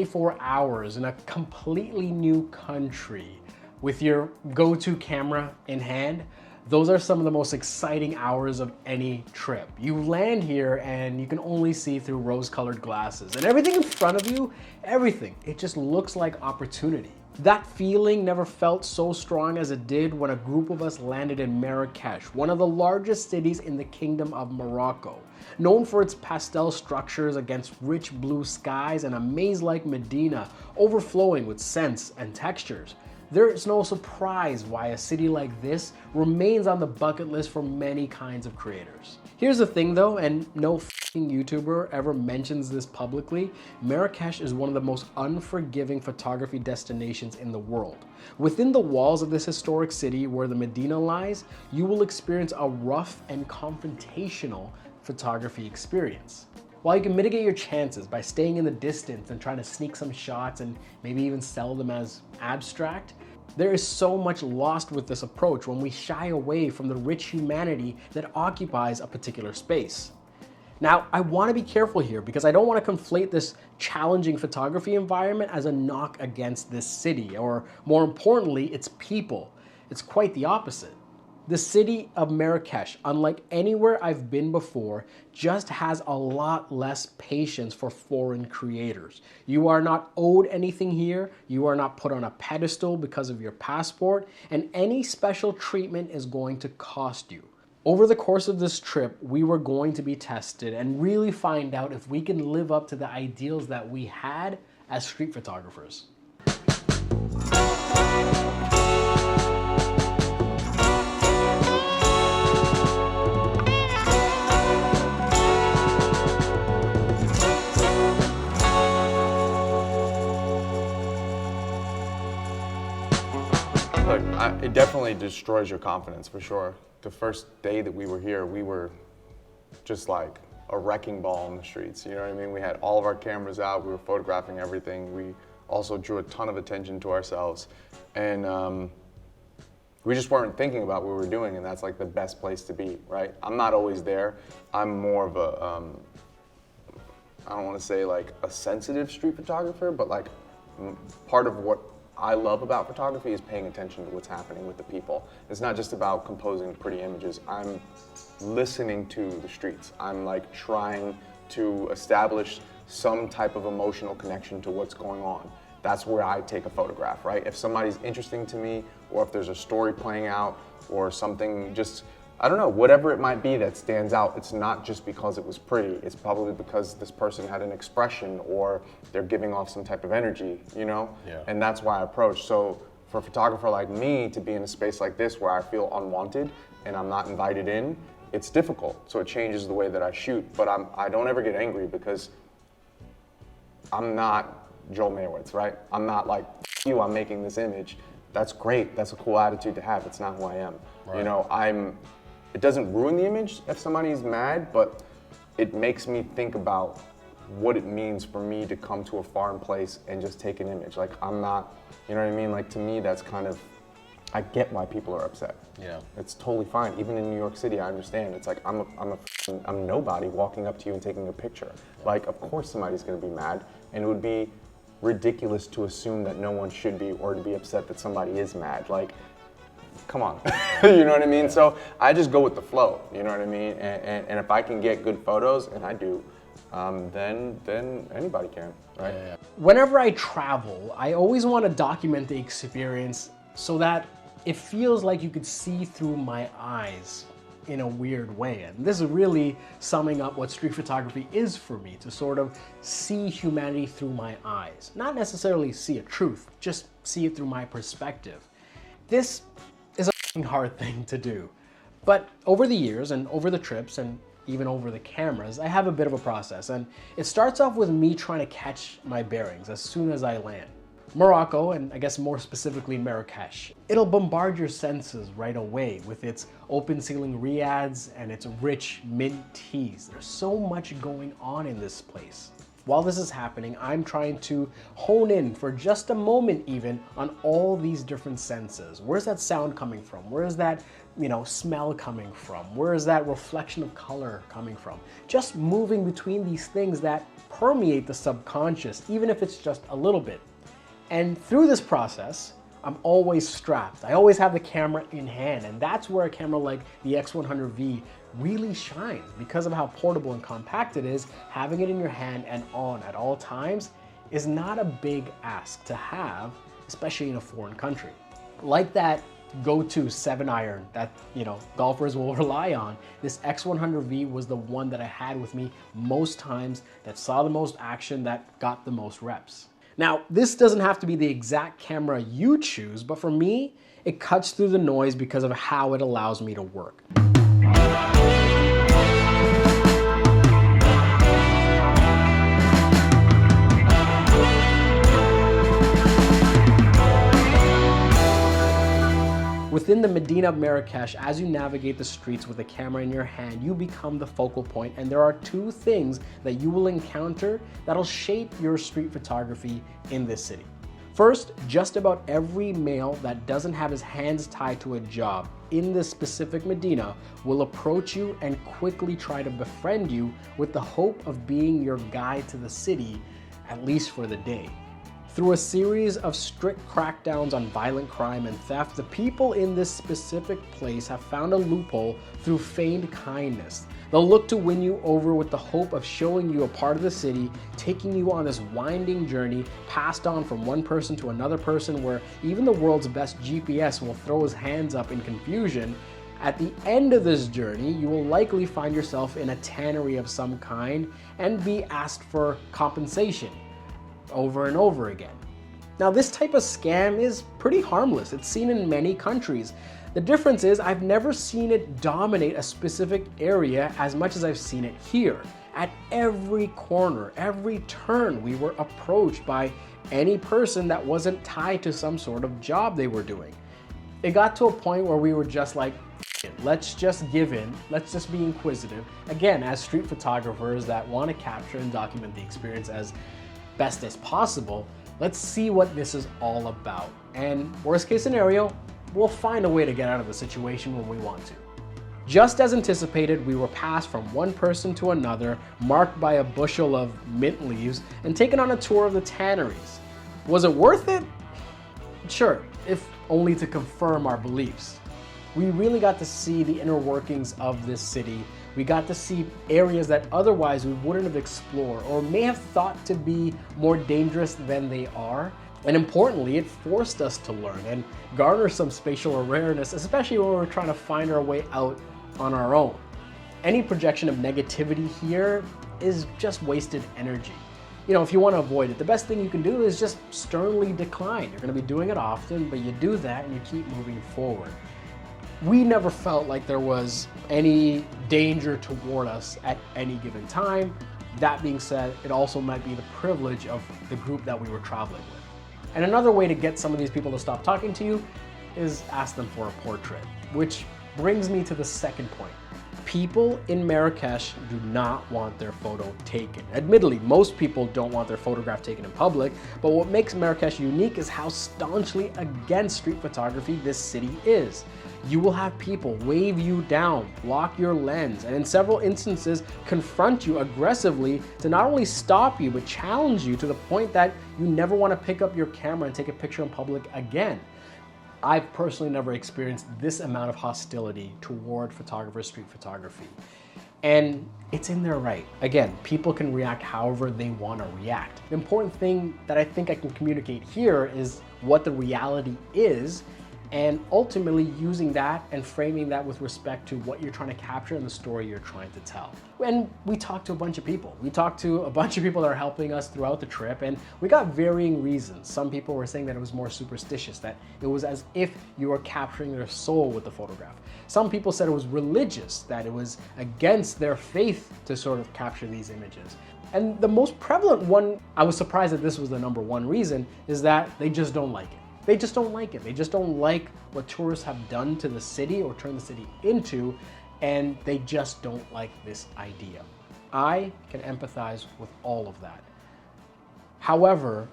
24 hours in a completely new country with your go-to camera in hand, those are some of the most exciting hours of any trip. You land here and you can only see through rose-colored glasses, and everything in front of you, everything, it just looks like opportunity. That feeling never felt so strong as it did when a group of us landed in Marrakech, one of the largest cities in the Kingdom of Morocco. Known for its pastel structures against rich blue skies and a maze-like Medina overflowing with scents and textures, there is no surprise why a city like this remains on the bucket list for many kinds of creators. Here's the thing though, and no YouTuber ever mentions this publicly, Marrakech is one of the most unforgiving photography destinations in the world. Within the walls of this historic city where the Medina lies, you will experience a rough and confrontational photography experience. While you can mitigate your chances by staying in the distance and trying to sneak some shots and maybe even sell them as abstract, there is so much lost with this approach when we shy away from the rich humanity that occupies a particular space. Now, I want to be careful here because I don't want to conflate this challenging photography environment as a knock against this city, or more importantly, its people. It's quite the opposite. The city of Marrakech, unlike anywhere I've been before, just has a lot less patience for foreign creators. You are not owed anything here, you are not put on a pedestal because of your passport, and any special treatment is going to cost you. Over the course of this trip, we were going to be tested and really find out if we can live up to the ideals that we had as street photographers. Look, it definitely destroys your confidence for sure. The first day that we were here, we were just like a wrecking ball on the streets, you know what I mean? We had all of our cameras out, we were photographing everything. We also drew a ton of attention to ourselves. And we just weren't thinking about what we were doing, and that's like the best place to be, right? I'm not always there. I'm more of a, I don't want to say like a sensitive street photographer, but like part of what I love about photography is paying attention to what's happening with the people. It's not just about composing pretty images. I'm listening to the streets. I'm like trying to establish some type of emotional connection to what's going on. That's where I take a photograph, right? If somebody's interesting to me, or if there's a story playing out, or something just, I don't know, whatever it might be that stands out, it's not just because it was pretty. It's probably because this person had an expression or they're giving off some type of energy, you know? Yeah. And that's why I approach. So for a photographer like me to be in a space like this where I feel unwanted and I'm not invited in, it's difficult. So it changes the way that I shoot. But I don't ever get angry because I'm not Joel Maywitz, right? I'm not like, F you, I'm making this image. That's great. That's a cool attitude to have. It's not who I am. Right. You know, it doesn't ruin the image if somebody's mad, but it makes me think about what it means for me to come to a foreign place and just take an image. Like, I'm not, you know what I mean? Like, to me, that's kind of, I get why people are upset. Yeah. It's totally fine. Even in New York City, I understand. It's like, I'm nobody walking up to you and taking a picture. Yeah. Like, of course somebody's gonna be mad, and it would be ridiculous to assume that no one should be, or to be upset that somebody is mad. Like, come on, you know what I mean? Yeah. So I just go with the flow, you know what I mean? And if I can get good photos, and I do, then anybody can, right? Yeah. Whenever I travel, I always want to document the experience so that it feels like you could see through my eyes in a weird way. And this is really summing up what street photography is for me, to sort of see humanity through my eyes. Not necessarily see a truth, just see it through my perspective. This is a hard thing to do. But over the years and over the trips and even over the cameras, I have a bit of a process, and it starts off with me trying to catch my bearings as soon as I land. Morocco, and I guess more specifically Marrakech, it'll bombard your senses right away with its open ceiling riads and its rich mint teas. There's so much going on in this place. While this is happening, I'm trying to hone in for just a moment even on all these different senses. Where's that sound coming from? Where is that, smell coming from? Where is that reflection of color coming from? Just moving between these things that permeate the subconscious, even if it's just a little bit. And through this process, I'm always strapped. I always have the camera in hand, and that's where a camera like the X100V really shines. Because of how portable and compact it is, having it in your hand and on at all times is not a big ask to have, especially in a foreign country. Like that go-to 7-iron that golfers will rely on, this X100V was the one that I had with me most times, that saw the most action, that got the most reps. Now, this doesn't have to be the exact camera you choose, but for me, it cuts through the noise because of how it allows me to work. Within the Medina of Marrakech, as you navigate the streets with a camera in your hand, you become the focal point, and there are two things that you will encounter that'll shape your street photography in this city. First, just about every male that doesn't have his hands tied to a job in this specific Medina will approach you and quickly try to befriend you with the hope of being your guide to the city, at least for the day. Through a series of strict crackdowns on violent crime and theft, the people in this specific place have found a loophole through feigned kindness. They'll look to win you over with the hope of showing you a part of the city, taking you on this winding journey passed on from one person to another person, where even the world's best GPS will throw his hands up in confusion. At the end of this journey, you will likely find yourself in a tannery of some kind and be asked for compensation over and over again. Now, this type of scam is pretty harmless. It's seen in many countries. The difference is I've never seen it dominate a specific area as much as I've seen it here. At every corner, every turn, we were approached by any person that wasn't tied to some sort of job they were doing. It got to a point where we were just like, let's just give in, let's just be inquisitive. Again, as street photographers that want to capture and document the experience as best as possible, let's see what this is all about. And worst case scenario, we'll find a way to get out of the situation when we want to. Just as anticipated, we were passed from one person to another, marked by a bushel of mint leaves, and taken on a tour of the tanneries. Was it worth it? Sure, if only to confirm our beliefs. We really got to see the inner workings of this city. We got to see areas that otherwise we wouldn't have explored or may have thought to be more dangerous than they are. And importantly, it forced us to learn and garner some spatial awareness, especially when we're trying to find our way out on our own. Any projection of negativity here is just wasted energy. If you want to avoid it, the best thing you can do is just sternly decline. You're going to be doing it often, but you do that and you keep moving forward. We never felt like there was any danger toward us at any given time. That being said, it also might be the privilege of the group that we were traveling with. And another way to get some of these people to stop talking to you is ask them for a portrait, which brings me to the second point. People in Marrakech do not want their photo taken. Admittedly, most people don't want their photograph taken in public, but what makes Marrakech unique is how staunchly against street photography this city is. You will have people wave you down, block your lens, and in several instances confront you aggressively to not only stop you, but challenge you to the point that you never want to pick up your camera and take a picture in public again. I've personally never experienced this amount of hostility toward photographers, street photography. And it's in their right. Again, people can react however they want to react. The important thing that I think I can communicate here is what the reality is, and ultimately using that and framing that with respect to what you're trying to capture and the story you're trying to tell. And we talked to a bunch of people. We talked to a bunch of people that are helping us throughout the trip, and we got varying reasons. Some people were saying that it was more superstitious, that it was as if you were capturing their soul with the photograph. Some people said it was religious, that it was against their faith to sort of capture these images. And the most prevalent one, I was surprised that this was the number one reason, is that they just don't like it. They just don't like it. They just don't like what tourists have done to the city or turned the city into, and they just don't like this idea. I can empathize with all of that. However,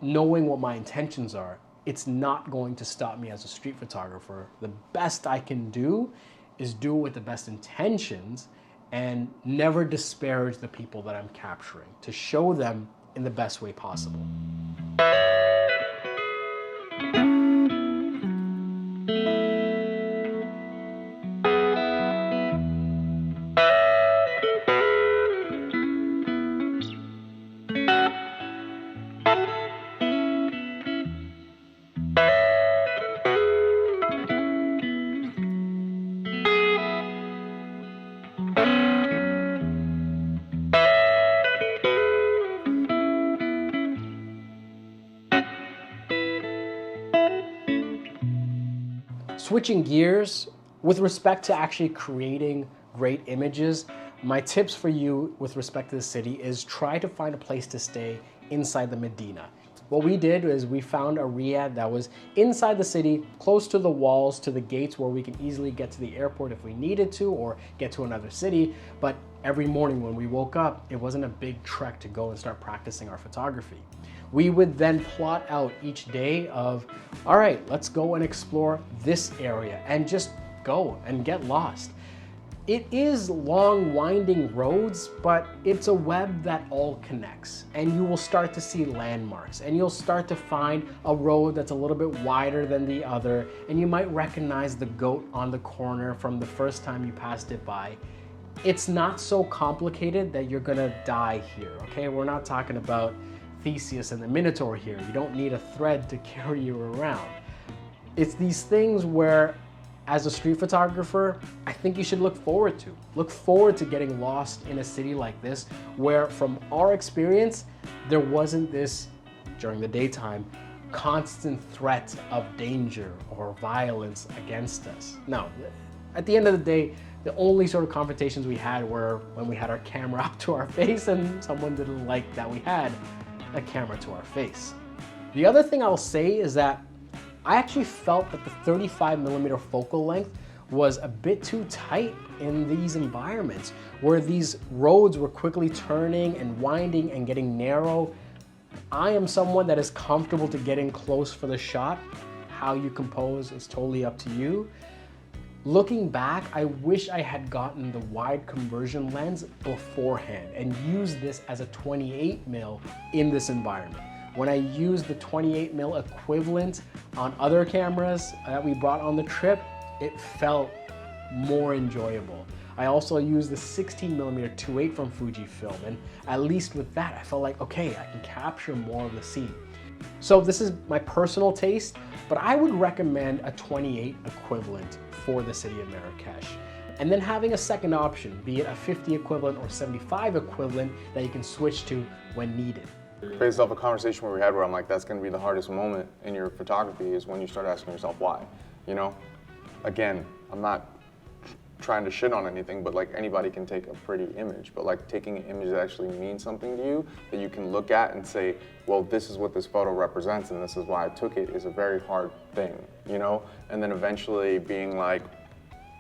knowing what my intentions are, it's not going to stop me as a street photographer. The best I can do is do it with the best intentions and never disparage the people that I'm capturing, to show them in the best way possible. Switching gears, with respect to actually creating great images, my tips for you with respect to the city is try to find a place to stay inside the Medina. What we did is we found a riad that was inside the city, close to the walls, to the gates where we can easily get to the airport if we needed to, or get to another city. But every morning when we woke up, it wasn't a big trek to go and start practicing our photography. We would then plot out each day of, all right, let's go and explore this area and just go and get lost. It is long, winding roads, but it's a web that all connects, and you will start to see landmarks, and you'll start to find a road that's a little bit wider than the other, and you might recognize the goat on the corner from the first time you passed it by. It's not so complicated that you're gonna die here, okay? We're not talking about Theseus and the Minotaur here. You don't need a thread to carry you around. It's these things where, as a street photographer, I think you should look forward to. Look forward to getting lost in a city like this, where from our experience, there wasn't this, during the daytime, constant threat of danger or violence against us. No, at the end of the day, the only sort of confrontations we had were when we had our camera up to our face and someone didn't like that we had a camera to our face. The other thing I'll say is that I actually felt that the 35mm focal length was a bit too tight in these environments where these roads were quickly turning and winding and getting narrow. I am someone that is comfortable to getting close for the shot. How you compose is totally up to you. Looking back, I wish I had gotten the wide conversion lens beforehand and used this as a 28mm in this environment. When I used the 28mm equivalent on other cameras that we brought on the trip, it felt more enjoyable. I also used the 16mm 2.8 from Fujifilm, and at least with that, I felt like, okay, I can capture more of the scene. So this is my personal taste, but I would recommend a 28 equivalent for the city of Marrakech. And then having a second option, be it a 50 equivalent or 75 equivalent that you can switch to when needed. Based off a conversation we had where I'm like, that's gonna be the hardest moment in your photography is when you start asking yourself why, you know? Again, I'm not trying to shit on anything, but like anybody can take a pretty image, but like taking an image that actually means something to you, that you can look at and say, well, this is what this photo represents and this is why I took it, is a very hard thing, you know? And then eventually being like,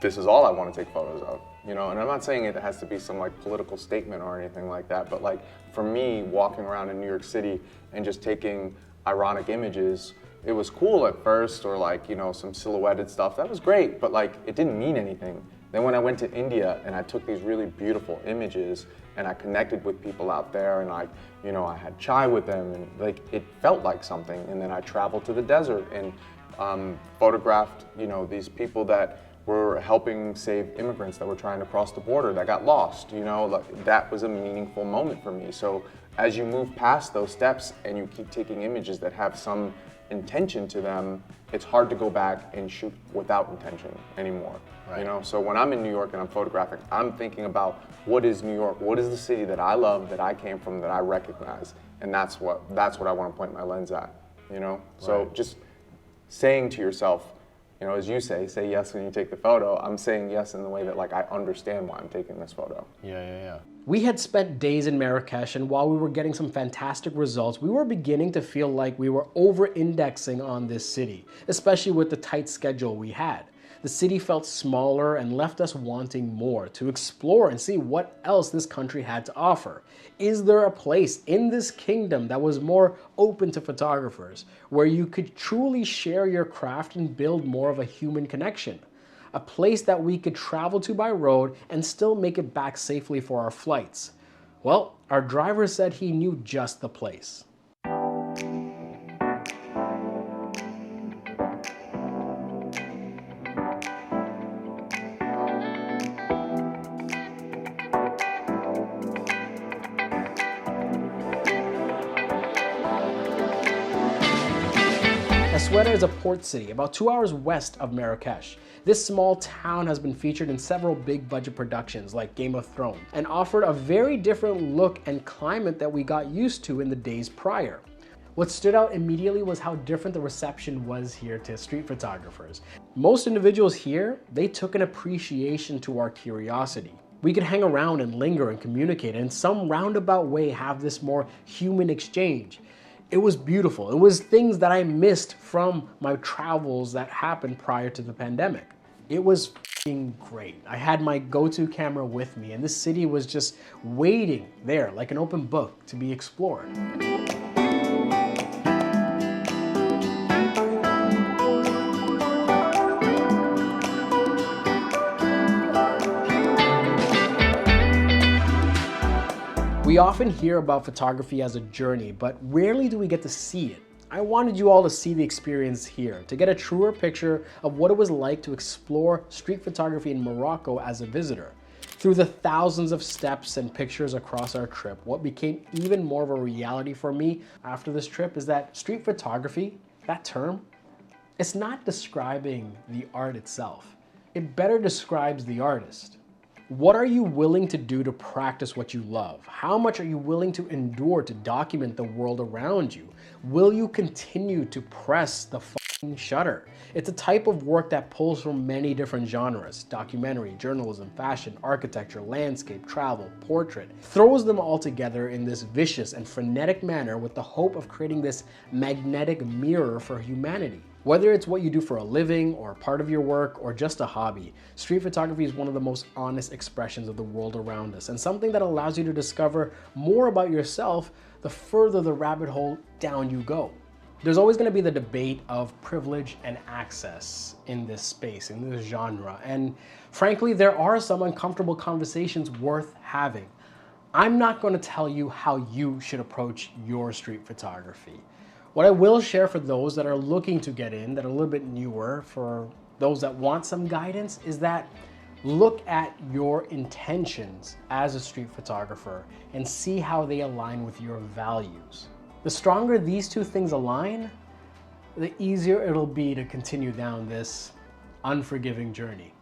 this is all I want to take photos of, you know? And I'm not saying it has to be some like political statement or anything like that, but like for me, walking around in New York City and just taking ironic images, it was cool at first, or like, you know, some silhouetted stuff, that was great, but like it didn't mean anything. Then when I went to India and I took these really beautiful images and I connected with people out there and I, you know, I had chai with them and like it felt like something. And then I traveled to the desert and photographed, you know, these people that were helping save immigrants that were trying to cross the border that got lost, you know, like, that was a meaningful moment for me. So as you move past those steps and you keep taking images that have some intention to them, it's hard to go back and shoot without intention anymore. Right. You know, so when I'm in New York and I'm photographing, I'm thinking about what is New York, what is the city that I love, that I came from, that I recognize, and that's what I want to point my lens at. You know, so just saying to yourself, you know, as you say yes when you take the photo. I'm saying yes in the way that like I understand why I'm taking this photo. Yeah. We had spent days in Marrakech, and while we were getting some fantastic results, we were beginning to feel like we were over-indexing on this city, especially with the tight schedule we had. The city felt smaller and left us wanting more, to explore and see what else this country had to offer. Is there a place in this kingdom that was more open to photographers, where you could truly share your craft and build more of a human connection? A place that we could travel to by road and still make it back safely for our flights? Well, our driver said he knew just the place. Essaouira is a port city about 2 hours west of Marrakech. This small town has been featured in several big budget productions like Game of Thrones and offered a very different look and climate that we got used to in the days prior. What stood out immediately was how different the reception was here to street photographers. Most individuals here, they took an appreciation to our curiosity. We could hang around and linger and communicate and in some roundabout way have this more human exchange. It was beautiful. It was things that I missed from my travels that happened prior to the pandemic. It was f***ing great. I had my go-to camera with me and this city was just waiting there like an open book to be explored. We often hear about photography as a journey, but rarely do we get to see it. I wanted you all to see the experience here, to get a truer picture of what it was like to explore street photography in Morocco as a visitor. Through the thousands of steps and pictures across our trip, what became even more of a reality for me after this trip is that street photography, that term, it's not describing the art itself. It better describes the artist. What are you willing to do to practice what you love? How much are you willing to endure to document the world around you? Will you continue to press the f***ing shutter? It's a type of work that pulls from many different genres: documentary, journalism, fashion, architecture, landscape, travel, portrait. Throws them all together in this vicious and frenetic manner with the hope of creating this magnetic mirror for humanity. Whether it's what you do for a living or part of your work or just a hobby, street photography is one of the most honest expressions of the world around us and something that allows you to discover more about yourself the further the rabbit hole down you go. There's always going to be the debate of privilege and access in this space, in this genre, and frankly, there are some uncomfortable conversations worth having. I'm not going to tell you how you should approach your street photography. What I will share for those that are looking to get in, that are a little bit newer, for those that want some guidance, is that look at your intentions as a street photographer and see how they align with your values. The stronger these two things align, the easier it'll be to continue down this unforgiving journey.